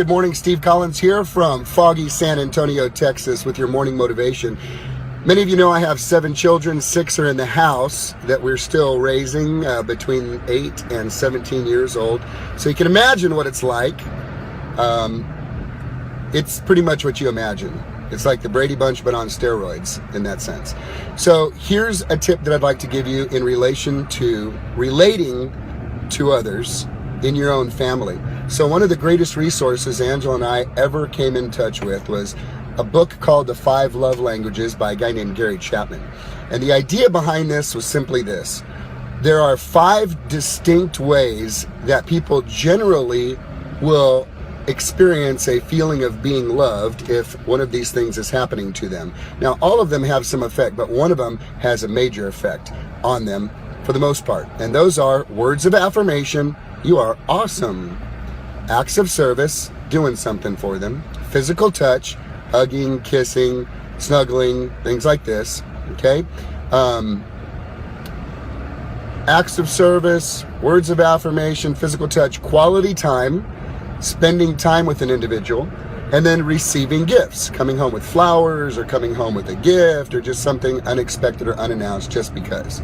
good morning. Steve Collins here from foggy San Antonio, Texas with your morning motivation. Many of you know I have 7 children. 6 are in the house that we're still raising between 8 and 17 years old. So you can imagine what it's like. It's pretty much what you imagine. It's like the Brady Bunch, but on steroids in that sense. So here's a tip that I'd like to give you in relation to relating to others in your own family. So one of the greatest resources Angela and I ever came in touch with was a book called The 5 Love Languages by a guy named Gary Chapman. And the idea behind this was simply this. There are 5 distinct ways that people generally will experience a feeling of being loved if one of these things is happening to them. Now, all of them have some effect, but one of them has a major effect on them for the most part. And those are words of affirmation, you are awesome. Acts of service, doing something for them. Physical touch, hugging, kissing, snuggling, things like this, okay? Acts of service, words of affirmation, physical touch, quality time, spending time with an individual, and then receiving gifts, coming home with flowers or coming home with a gift or just something unexpected or unannounced just because.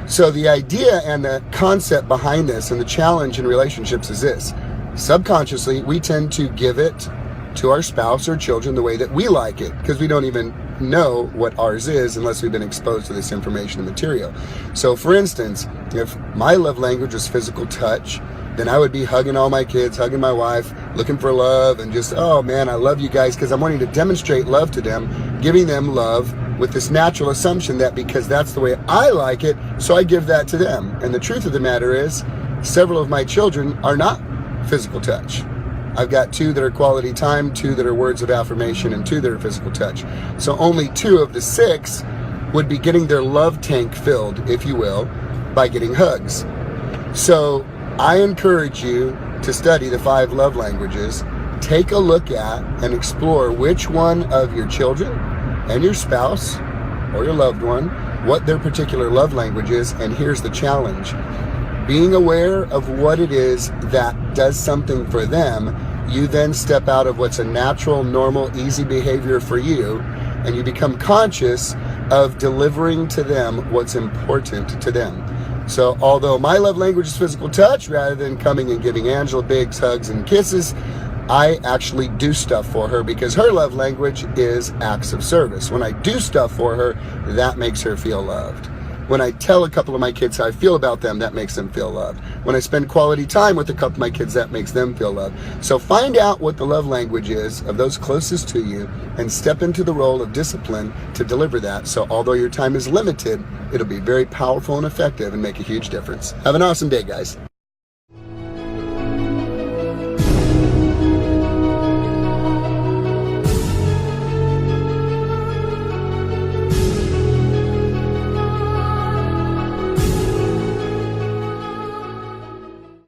So the idea and the concept behind this and the challenge in relationships is this. Subconsciously, we tend to give it to our spouse or children the way that we like it because we don't even know what ours is unless we've been exposed to this information and material. So for instance, if my love language was physical touch, then I would be hugging all my kids, hugging my wife, looking for love and just, oh man, I love you guys, because I'm wanting to demonstrate love to them, giving them love with this natural assumption that because that's the way I like it, so I give that to them. And the truth of the matter is, several of my children are not physical touch. I've got 2 that are quality time, 2 that are words of affirmation, and 2 that are physical touch. So only 2 of the 6 would be getting their love tank filled, if you will, by getting hugs. So I encourage you to study the 5 love languages. Take a look at and explore which one of your children and your spouse or your loved one, what their particular love language is, and here's the challenge. Being aware of what it is that does something for them, you then step out of what's a natural, normal, easy behavior for you, and you become conscious of delivering to them what's important to them. So although my love language is physical touch, rather than coming and giving Angela big hugs and kisses, I actually do stuff for her because her love language is acts of service. When I do stuff for her, that makes her feel loved. When I tell a couple of my kids how I feel about them, that makes them feel loved. When I spend quality time with a couple of my kids, that makes them feel loved. So find out what the love language is of those closest to you and step into the role of discipline to deliver that. So although your time is limited, it'll be very powerful and effective and make a huge difference. Have an awesome day, guys.